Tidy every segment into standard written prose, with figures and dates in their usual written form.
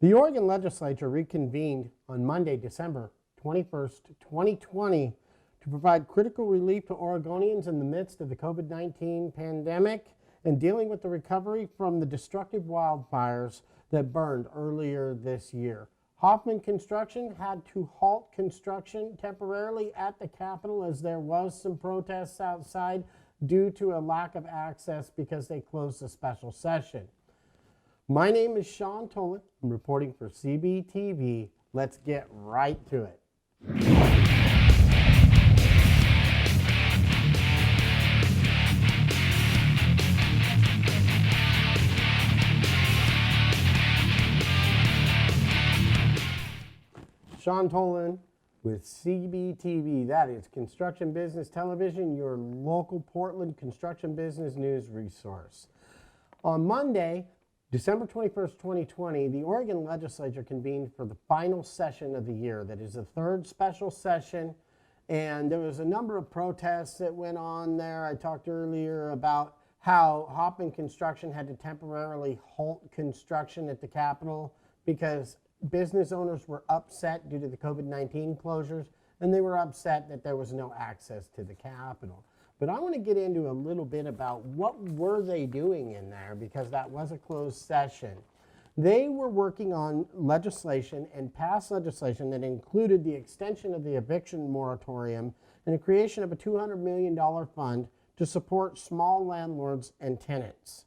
The Oregon legislature reconvened on Monday, December 21st, 2020, to provide critical relief to Oregonians in the midst of the COVID-19 pandemic and dealing with the recovery from the destructive wildfires that burned earlier this year. Hoffman Construction had to halt construction temporarily at the Capitol as there was some protests outside due to a lack of access because they closed a special session. My name is Sean Tolan. I'm reporting for CBTV. Let's get right to it. Sean Tolan with CBTV. That is Construction Business Television, your local Portland construction business news resource. On Monday, December 21st, 2020, the Oregon legislature convened for the final session of the year. That is the third special session, and there was a number of protests that went on there. I talked earlier about how Hoffman Construction had to temporarily halt construction at the Capitol because business owners were upset due to the COVID-19 closures, and they were upset that there was no access to the Capitol. But I want to get into a little bit about what were they doing in there, because that was a closed session. They were working on legislation and passed legislation that included the extension of the eviction moratorium and the creation of a $200 million fund to support small landlords and tenants.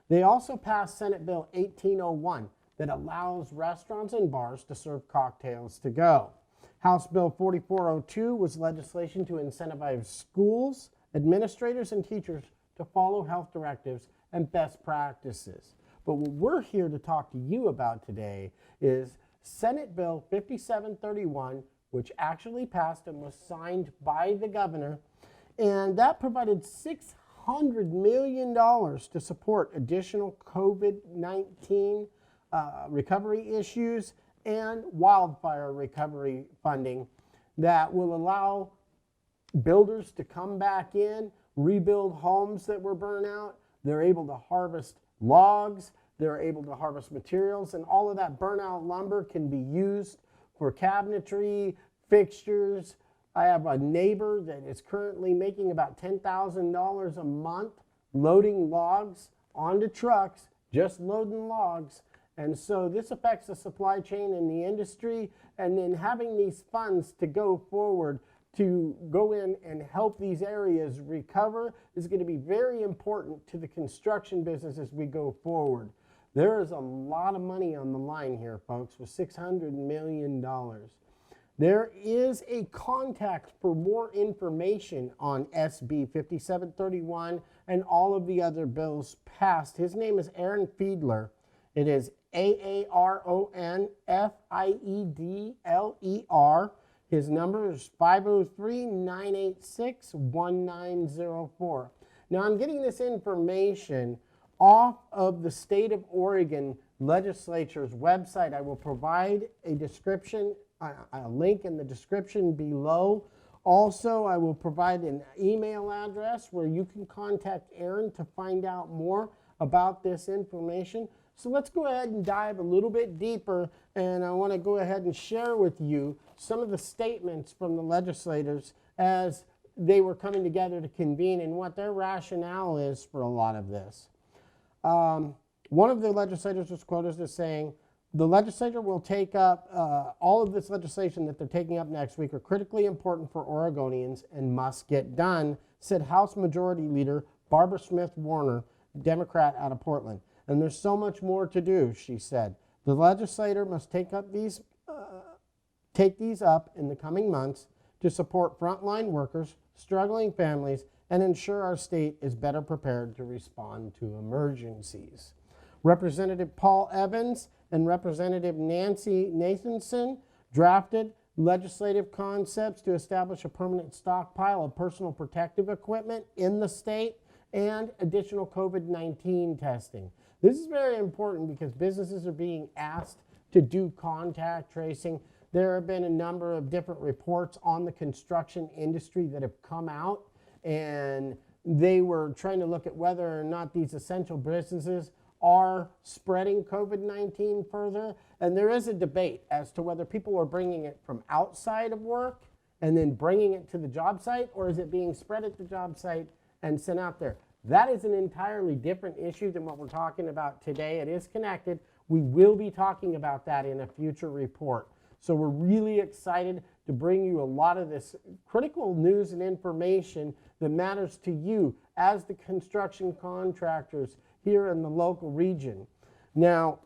They also passed Senate Bill 1801 that allows restaurants and bars to serve cocktails to go. House Bill 4402 was legislation to incentivize schools, administrators, and teachers to follow health directives and best practices. But what we're here to talk to you about today is Senate Bill 5731, which actually passed and was signed by the governor, and that provided $600 million to support additional COVID-19 recovery issues and wildfire recovery funding that will allow builders to come back in, rebuild homes that were burned out. They're able to harvest logs, they're able to harvest materials, and all of that burnout lumber can be used for cabinetry, fixtures. I have a neighbor that is currently making about $10,000 a month loading logs onto trucks, just loading logs. And so this affects the supply chain in the industry, and then having these funds to go forward to go in and help these areas recover is going to be very important to the construction business as we go forward. There is a lot of money on the line here, folks, with $600 million. There is a contact for more information on SB 5731 and all of the other bills passed. His name is Aaron Fiedler. It is AARON-FIEDLER. His number is 503-986-1904. Now, I'm getting this information off of the state of Oregon legislature's website. I will provide a description, a link in the description below. Also, I will provide an email address where you can contact Aaron to find out more about this information. So let's go ahead and dive a little bit deeper, and I want to go ahead and share with you some of the statements from the legislators as they were coming together to convene and what their rationale is for a lot of this. One of the legislators was quoted as saying, the legislature will take up all of this legislation that they're taking up next week are critically important for Oregonians and must get done, said House Majority Leader Barbara Smith Warner, Democrat out of Portland. And there's so much more to do, she said. The legislator must take these up in the coming months to support frontline workers, struggling families, and ensure our state is better prepared to respond to emergencies. Representative Paul Evans and Representative Nancy Nathanson drafted legislative concepts to establish a permanent stockpile of personal protective equipment in the state and additional COVID-19 testing. This is very important because businesses are being asked to do contact tracing. There have been a number of different reports on the construction industry that have come out, and they were trying to look at whether or not these essential businesses are spreading COVID-19 further. And there is a debate as to whether people are bringing it from outside of work and then bringing it to the job site, or is it being spread at the job site and sent out there? That is an entirely different issue than what we're talking about today. It is connected. We will be talking about that in a future report. So we're really excited to bring you a lot of this critical news and information that matters to you as the construction contractors here in the local region. Now,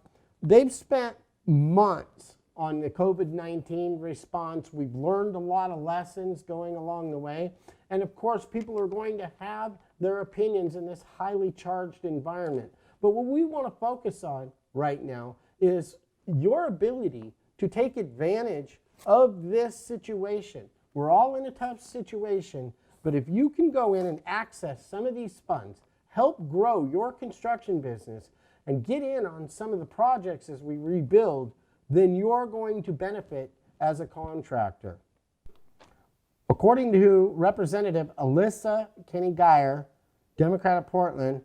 they've spent months on the COVID-19 response. We've learned a lot of lessons going along the way. And of course, people are going to have their opinions in this highly charged environment. But what we want to focus on right now is your ability to take advantage of this situation. We're all in a tough situation, but if you can go in and access some of these funds, help grow your construction business, and get in on some of the projects as we rebuild, then you're going to benefit as a contractor. According to Representative Alyssa Kenny, Democrat of Portland,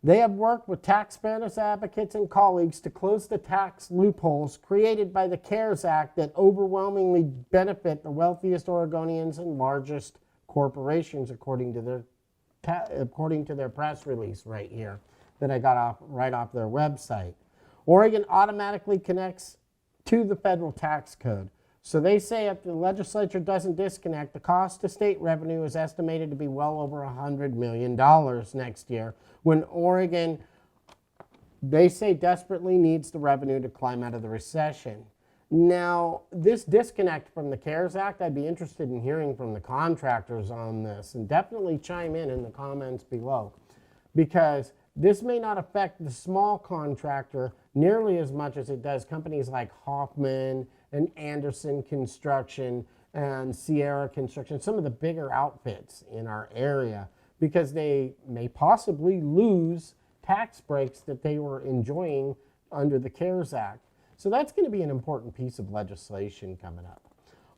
they have worked with taxpayers, advocates, and colleagues to close the tax loopholes created by the CARES Act that overwhelmingly benefit the wealthiest Oregonians and largest corporations, according to their press release right here that I got right off their website. Oregon automatically connects to the federal tax code. So they say if the legislature doesn't disconnect, the cost to state revenue is estimated to be well over $100 million next year, when Oregon, they say, desperately needs the revenue to climb out of the recession. Now, this disconnect from the CARES Act, I'd be interested in hearing from the contractors on this, and definitely chime in the comments below, because this may not affect the small contractor nearly as much as it does companies like Hoffman and Anderson Construction and Sierra Construction, some of the bigger outfits in our area, because they may possibly lose tax breaks that they were enjoying under the CARES Act. So that's going to be an important piece of legislation coming up.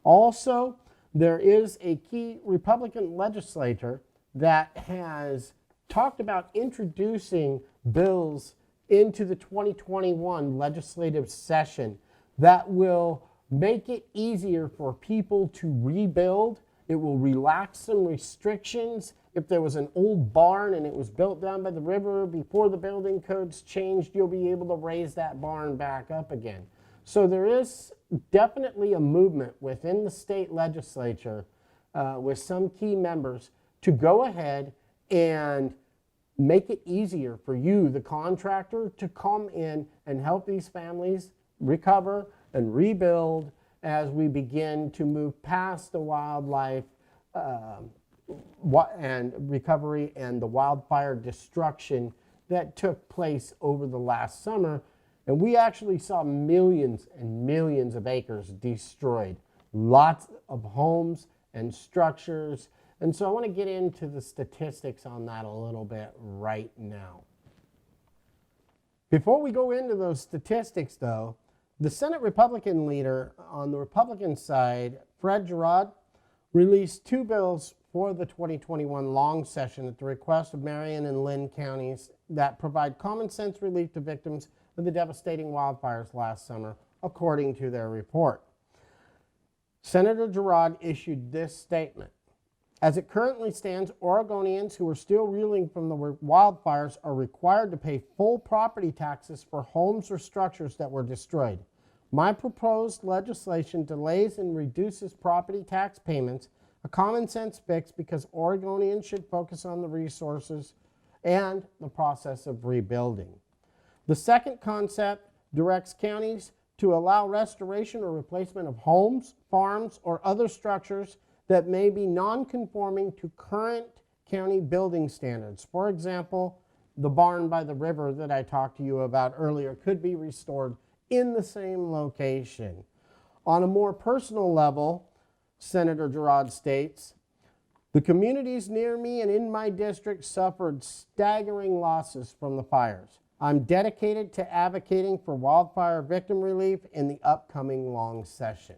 Also, there is a key Republican legislator that has talked about introducing bills into the 2021 legislative session that will make it easier for people to rebuild. It will relax some restrictions. If there was an old barn and it was built down by the river before the building codes changed, you'll be able to raise that barn back up again. So there is definitely a movement within the state legislature with some key members to go ahead and make it easier for you, the contractor, to come in and help these families recover and rebuild as we begin to move past the wildlife and recovery and the wildfire destruction that took place over the last summer. And we actually saw millions and millions of acres destroyed, lots of homes and structures. And so I want to get into the statistics on that a little bit right now. Before we go into those statistics, though, the Senate Republican leader on the Republican side, Fred Garber, released two bills for the 2021 long session at the request of Marion and Linn counties that provide common sense relief to victims of the devastating wildfires last summer, according to their report. Senator Garber issued this statement. As it currently stands, Oregonians who are still reeling from the wildfires are required to pay full property taxes for homes or structures that were destroyed. My proposed legislation delays and reduces property tax payments, a common sense fix because Oregonians should focus on the resources and the process of rebuilding. The second concept directs counties to allow restoration or replacement of homes, farms, or other structures that may be non-conforming to current county building standards. For example, the barn by the river that I talked to you about earlier could be restored in the same location. On a more personal level, Senator Garber states, the communities near me and in my district suffered staggering losses from the fires. I'm dedicated to advocating for wildfire victim relief in the upcoming long session.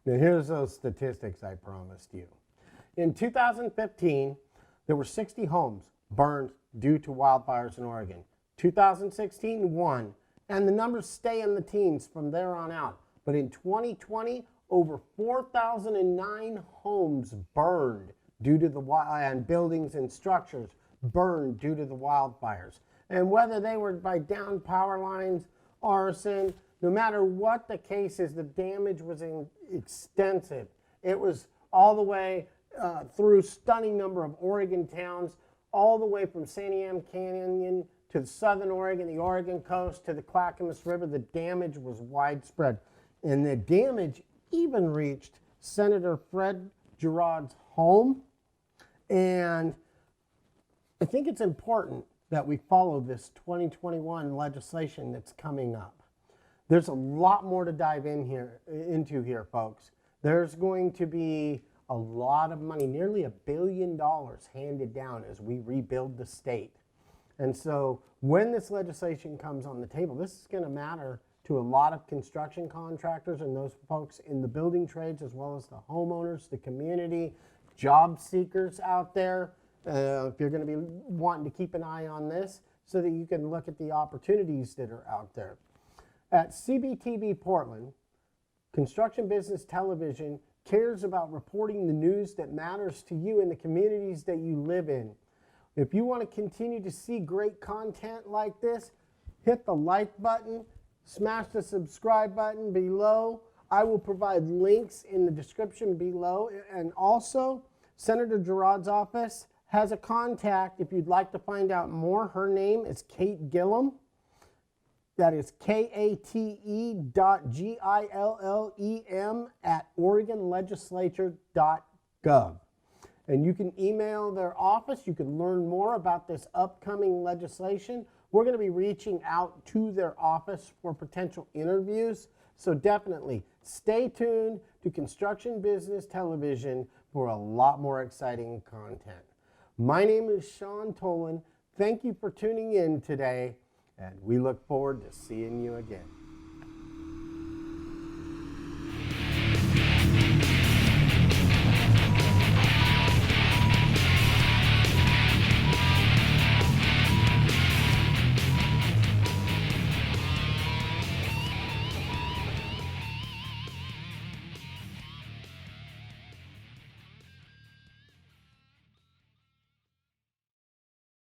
Now here's those statistics I promised you. In 2015, there were 60 homes burned due to wildfires in Oregon. 2016, 1. And the numbers stay in the teens from there on out. But in 2020, over 4,009 homes burned due to the and buildings and structures burned due to the wildfires. And whether they were by downed power lines, arson, no matter what the case is, the damage was extensive. It was all the way through stunning number of Oregon towns, all the way from Santiam Canyon to southern Oregon, the Oregon coast, to the Clackamas River. The damage was widespread. And the damage even reached Senator Fred Garber's home. And I think it's important that we follow this 2021 legislation that's coming up. There's a lot more to dive into here, folks. There's going to be a lot of money, nearly $1 billion handed down as we rebuild the state. And so when this legislation comes on the table, this is going to matter to a lot of construction contractors and those folks in the building trades, as well as the homeowners, the community, job seekers out there. If you're going to be wanting to keep an eye on this so that you can look at the opportunities that are out there. At CBTV Portland, Construction Business Television cares about reporting the news that matters to you in the communities that you live in. If you want to continue to see great content like this, hit the like button, smash the subscribe button below. I will provide links in the description below. And also, Senator Garber's office has a contact if you'd like to find out more. Her name is Kate Gillum. That is kate.gillem@OregonLegislature.gov. And you can email their office. You can learn more about this upcoming legislation. We're going to be reaching out to their office for potential interviews. So definitely stay tuned to Construction Business Television for a lot more exciting content. My name is Sean Tolan. Thank you for tuning in today, and we look forward to seeing you again.